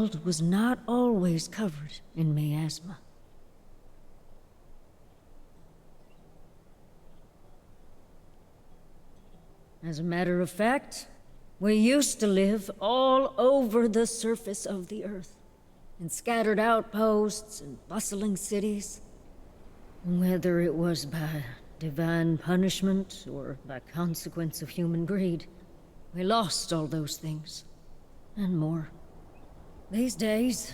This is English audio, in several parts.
world was not always covered in miasma. As a matter of fact, we used to live all over the surface of the earth, in scattered outposts and bustling cities. Whether it was by divine punishment or by consequence of human greed, we lost all those things, and more. These days,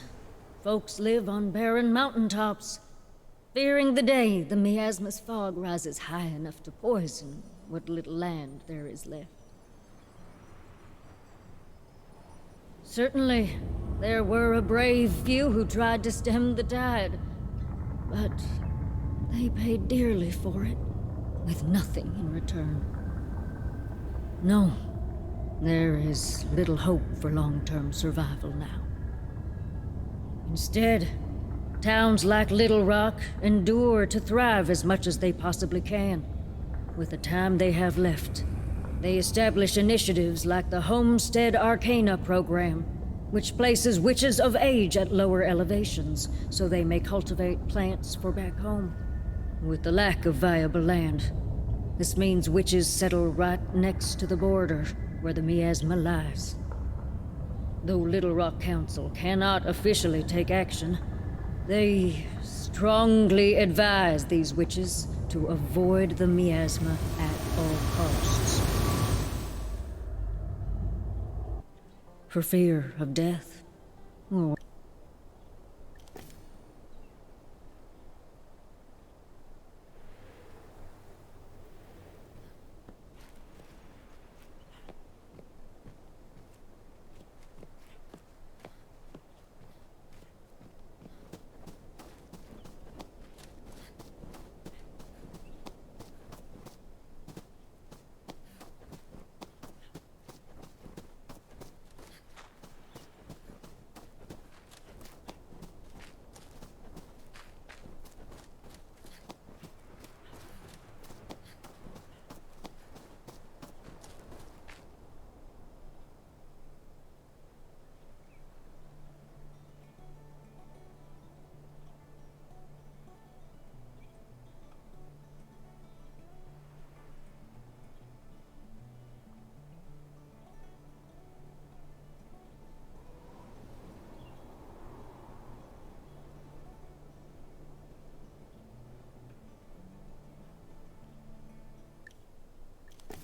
folks live on barren mountaintops, fearing the day the miasma's fog rises high enough to poison what little land there is left. Certainly, there were a brave few who tried to stem the tide, but they paid dearly for it, with nothing in return. No, there is little hope for long-term survival now. Instead, towns like Little Rock endure to thrive as much as they possibly can. With the time they have left, they establish initiatives like the Homestead Arcana program, which places witches of age at lower elevations so they may cultivate plants for back home. With the lack of viable land, this means witches settle right next to the border where the miasma lies. Though Little Rock Council cannot officially take action, they strongly advise these witches to avoid the miasma at all costs. For fear of death, or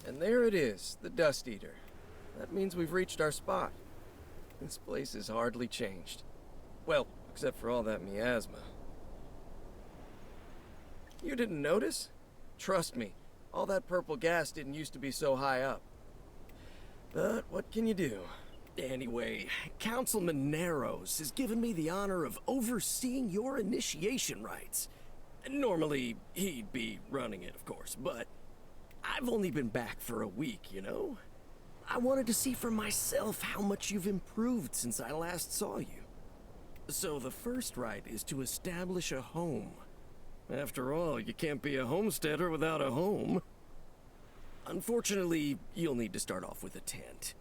And there it is, the Dust Eater. That means we've reached our spot. This place is hardly changed. Well, except for all that miasma. You didn't notice? Trust me, all that purple gas didn't used to be so high up. But what can you do? Anyway, Councilman Narrows has given me the honor of overseeing your initiation rites. Normally, he'd be running it, of course, but I've only been back for a week, you know? I wanted to see for myself how much you've improved since I last saw you. So the first rite is to establish a home. After all, you can't be a homesteader without a home. Unfortunately, you'll need to start off with a tent.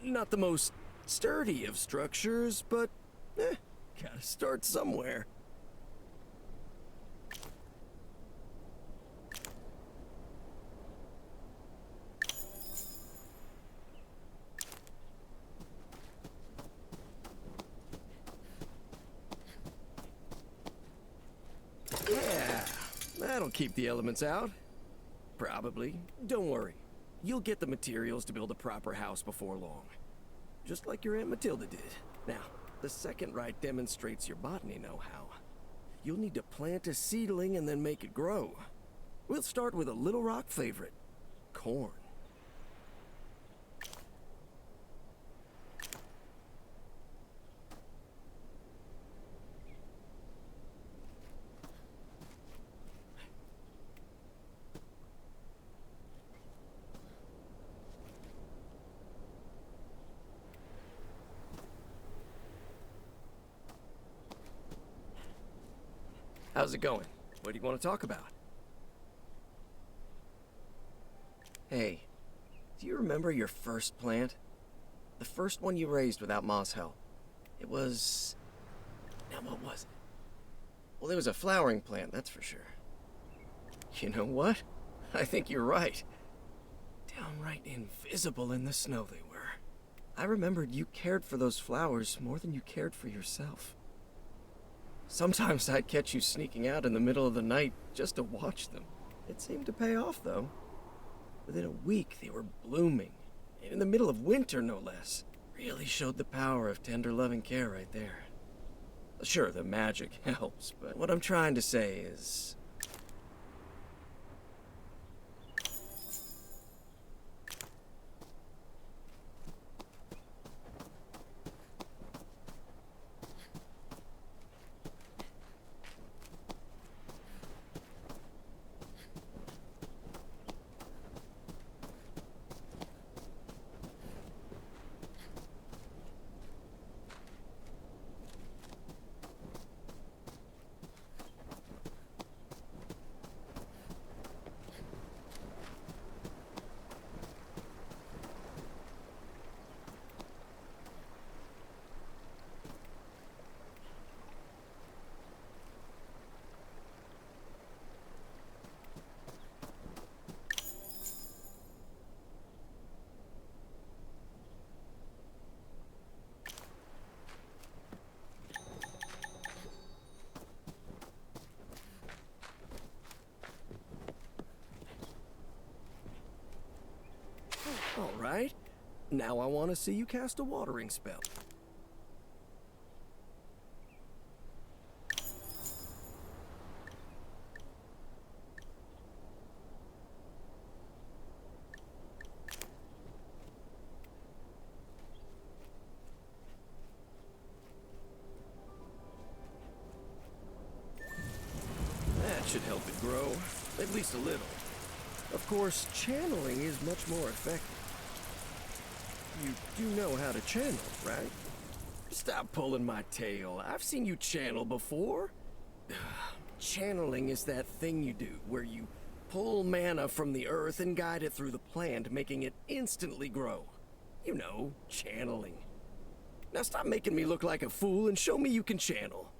Not the most sturdy of structures, but gotta start somewhere. Yeah, that'll keep the elements out. Probably. Don't worry. You'll get the materials to build a proper house before long. Just like your Aunt Matilda did. Now, the second rite demonstrates your botany know-how. You'll need to plant a seedling and then make it grow. We'll start with a Little Rock favorite, corn. How's it going? What do you want to talk about? Hey, do you remember your first plant? The first one you raised without moss help? It was... Now, what was it? Well, it was a flowering plant, that's for sure. You know what? I think you're right. Downright invisible in the snow they were. I remembered you cared for those flowers more than you cared for yourself. Sometimes I'd catch you sneaking out in the middle of the night just to watch them. It seemed to pay off, though. Within a week, they were blooming. And in the middle of winter, no less. Really showed the power of tender, loving care right there. Sure, the magic helps, but what I'm trying to say is... All right. Now I want to see you cast a watering spell. That should help it grow, at least a little. Of course, channeling is much more effective. You do know how to channel, right? Stop pulling my tail. I've seen you channel before. Channeling is that thing you do where you pull mana from the earth and guide it through the plant, making it instantly grow. You know, channeling. Now stop making me look like a fool and show me you can channel.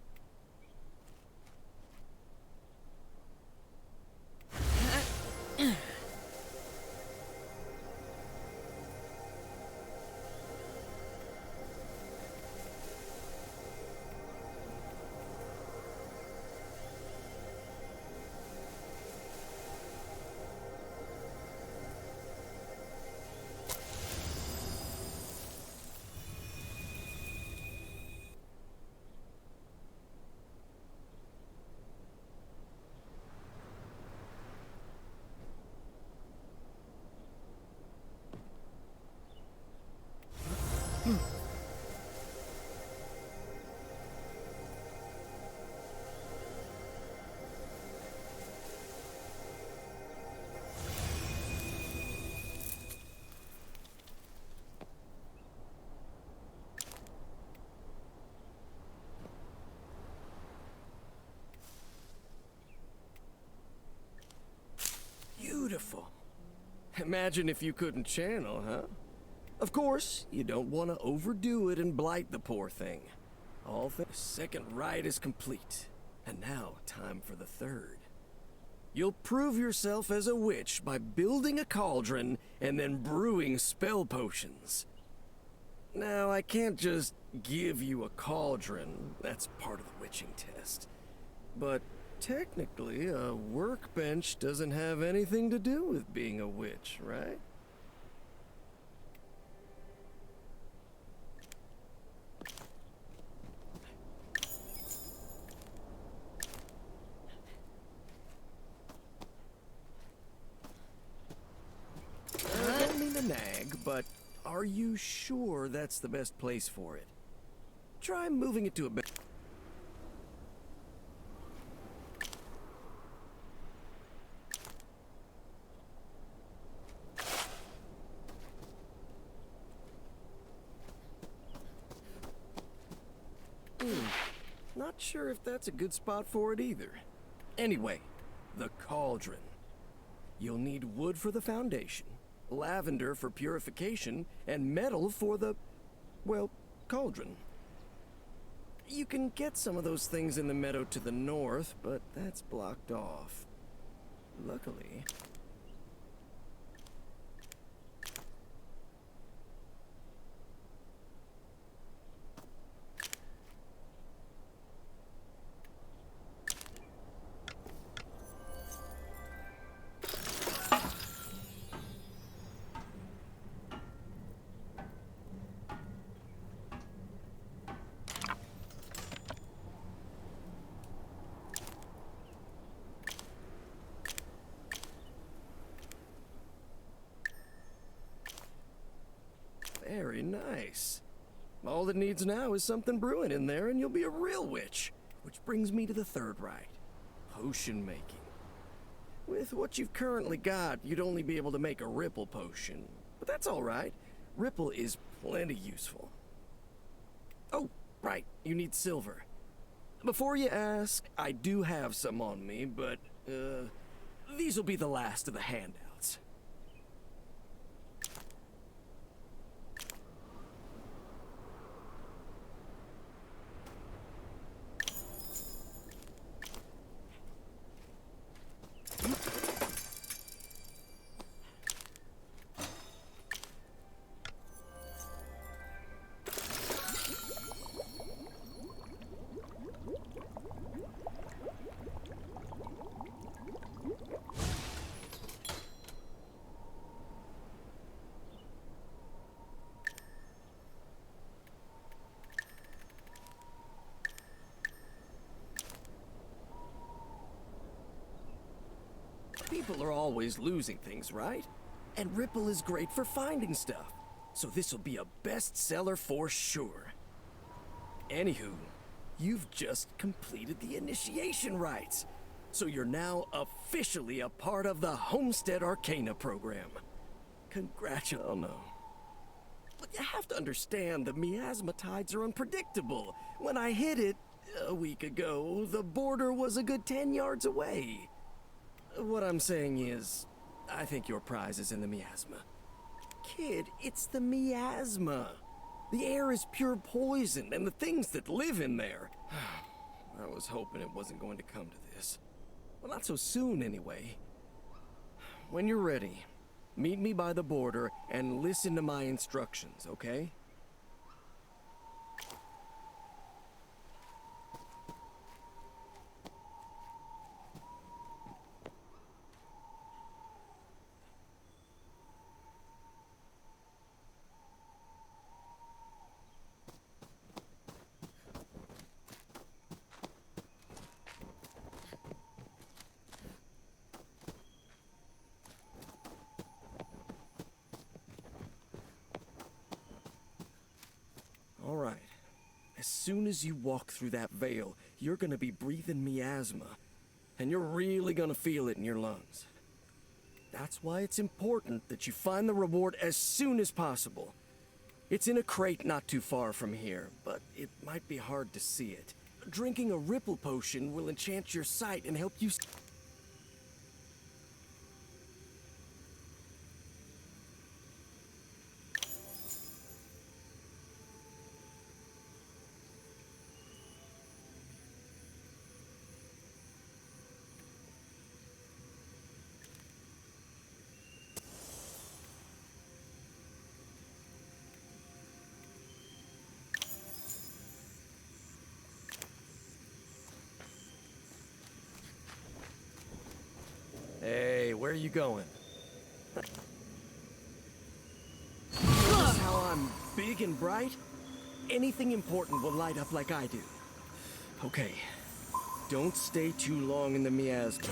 Beautiful. Imagine if you couldn't channel, huh? Of course, you don't want to overdo it and blight the poor thing. The second rite is complete. And now, time for the third. You'll prove yourself as a witch by building a cauldron and then brewing spell potions. Now, I can't just give you a cauldron. That's part of the witching test. But technically, a workbench doesn't have anything to do with being a witch, right? I don't mean to nag, but are you sure that's the best place for it? Try moving it to a better... Not sure if that's a good spot for it either. Anyway, the cauldron. You'll need wood for the foundation, lavender for purification, and metal for the, well, cauldron. You can get some of those things in the meadow to the north, but that's blocked off. Luckily... Very nice. All it needs now is something brewing in there and you'll be a real witch. Which brings me to the third rite. Potion making. With what you've currently got, you'd only be able to make a Ripple potion. But that's alright. Ripple is plenty useful. Oh, right. You need silver. Before you ask, I do have some on me, but, these will be the last of the handouts. People are always losing things, right? And Ripple is great for finding stuff. So this will be a bestseller for sure. Anywho, you've just completed the initiation rites. So you're now officially a part of the Homestead Arcana program. Congratulations. Oh no. But you have to understand the miasma tides are unpredictable. When I hit it a week ago, the border was a good 10 yards away. What I'm saying is, I think your prize is in the miasma. Kid, it's the miasma. The air is pure poison, and the things that live in there. I was hoping it wasn't going to come to this. Well, not so soon, anyway. When you're ready, meet me by the border and listen to my instructions, okay? All right. As soon as you walk through that veil, you're gonna be breathing miasma, and you're really gonna feel it in your lungs. That's why it's important that you find the reward as soon as possible. It's in a crate not too far from here, but it might be hard to see it. Drinking a Ripple potion will enchant your sight and help you... Hey, where are you going? Notice how I'm big and bright? Anything important will light up like I do. Okay, don't stay too long in the miasma.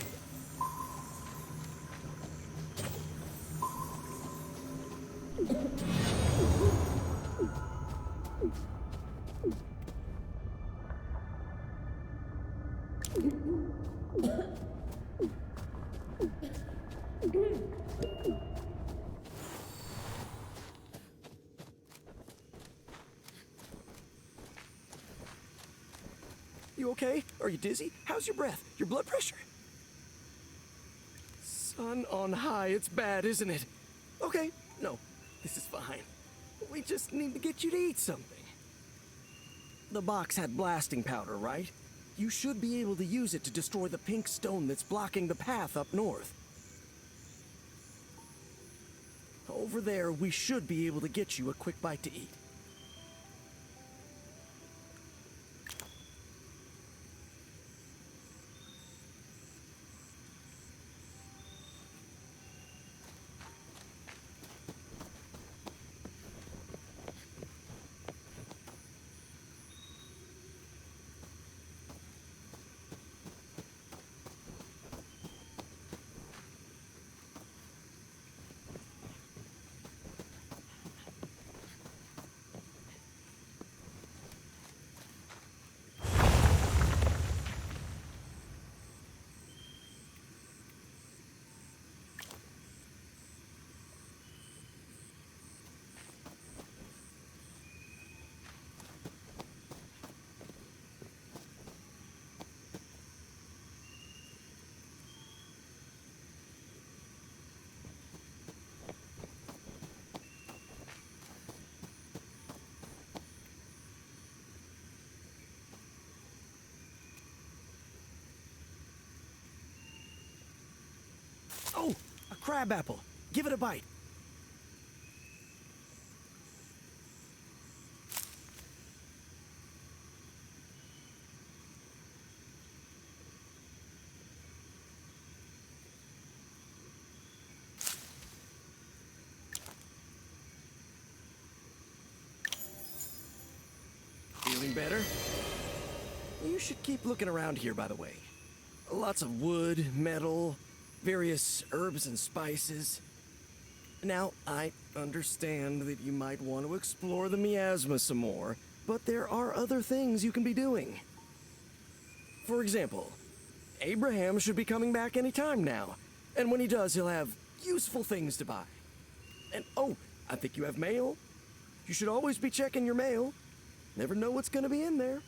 You okay? Are you dizzy? How's your breath? Your blood pressure? Sun on high, it's bad, isn't it? Okay, no, this is fine. We just need to get you to eat something. The box had blasting powder, right? You should be able to use it to destroy the pink stone that's blocking the path up north. Over there, we should be able to get you a quick bite to eat. Oh, a crab apple. Give it a bite. Feeling better? You should keep looking around here, by the way. Lots of wood, metal, various herbs and spices. Now, I understand that you might want to explore the miasma some more, but there are other things you can be doing. For example, Abraham should be coming back any time now, and when he does, he'll have useful things to buy. And oh, I think you have mail. You should always be checking your mail. Never know what's gonna be in there.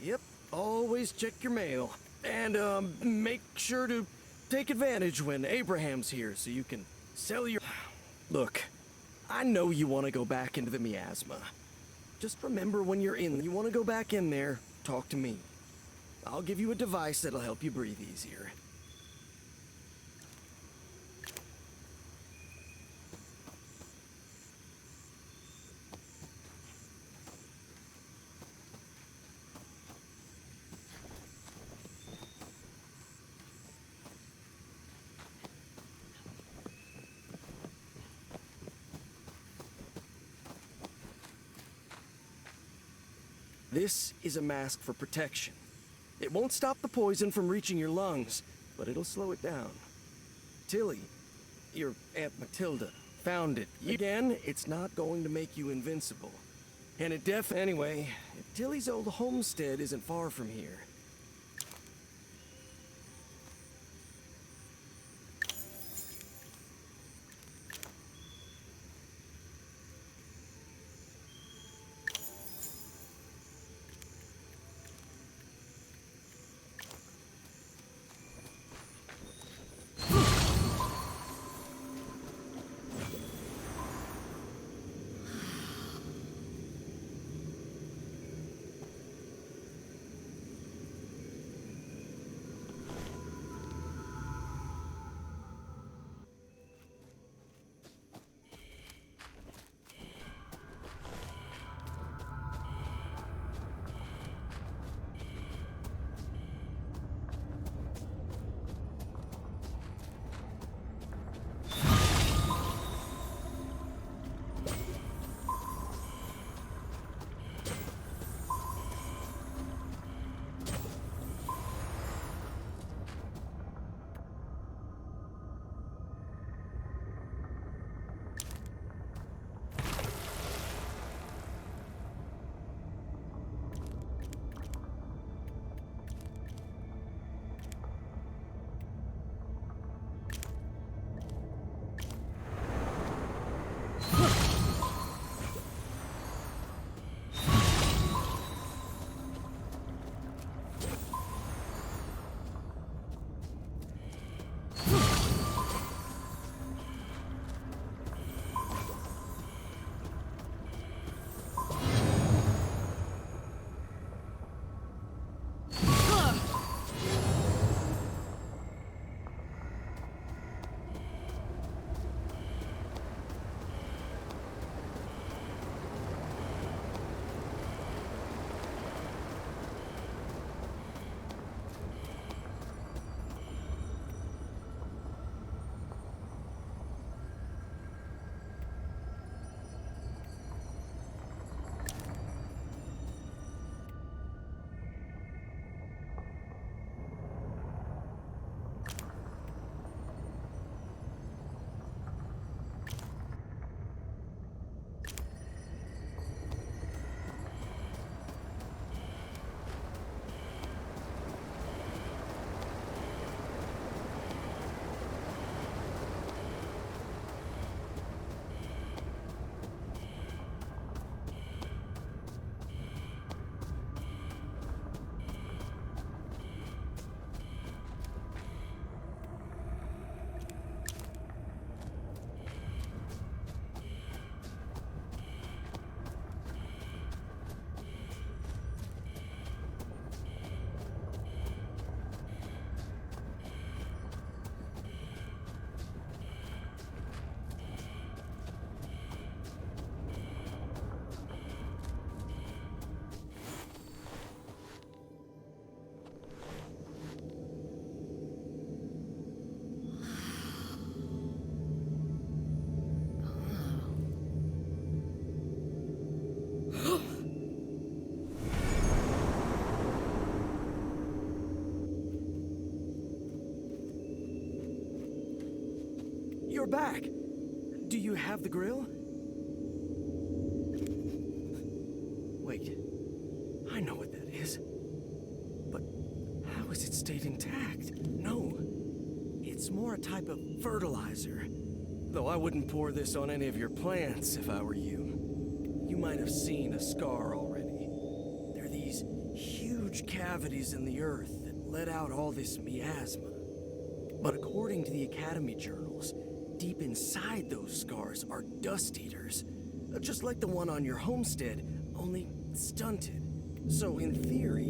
Yep, always check your mail. And, make sure to take advantage when Abraham's here so you can sell your... Look, I know you want to go back into the miasma. Just remember when you're in, you want to go back in there, talk to me. I'll give you a device that'll help you breathe easier. This is a mask for protection. It won't stop the poison from reaching your lungs, but it'll slow it down. Tilly, your Aunt Matilda, found it. Again, it's not going to make you invincible. And anyway, Tilly's old homestead isn't far from here. you're back. Do you have the grill? Wait, I know what that is. But how has it stayed intact? No, it's more a type of fertilizer. Though I wouldn't pour this on any of your plants if I were you. You might have seen a scar already. There are these huge cavities in the earth that let out all this miasma. But according to the Academy journals, deep inside those scars are dust eaters. Just like the one on your homestead, only stunted. So in theory,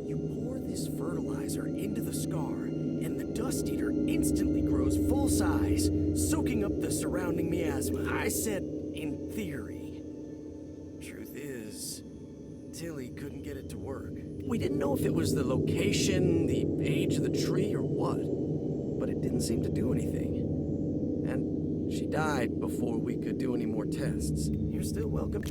you pour this fertilizer into the scar, and the dust eater instantly grows full size, soaking up the surrounding miasma. I said in theory. Truth is, Tilly couldn't get it to work. We didn't know if it was the location, the age of the tree, or what, but it didn't seem to do anything. And she died before we could do any more tests. You're still welcome.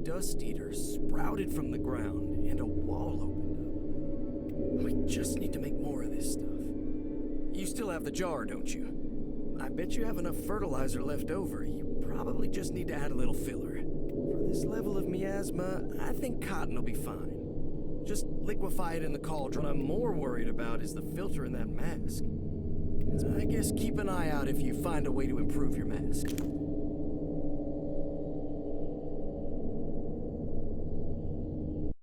Dust eater sprouted from the ground and a wall opened up. We just need to make more of this stuff. You still have the jar, don't you? I bet you have enough fertilizer left over. You probably just need to add a little filler. For this level of miasma, I think cotton will be fine. Just liquefy it in the cauldron. What I'm more worried about is the filter in that mask. I guess keep an eye out if you find a way to improve your mask.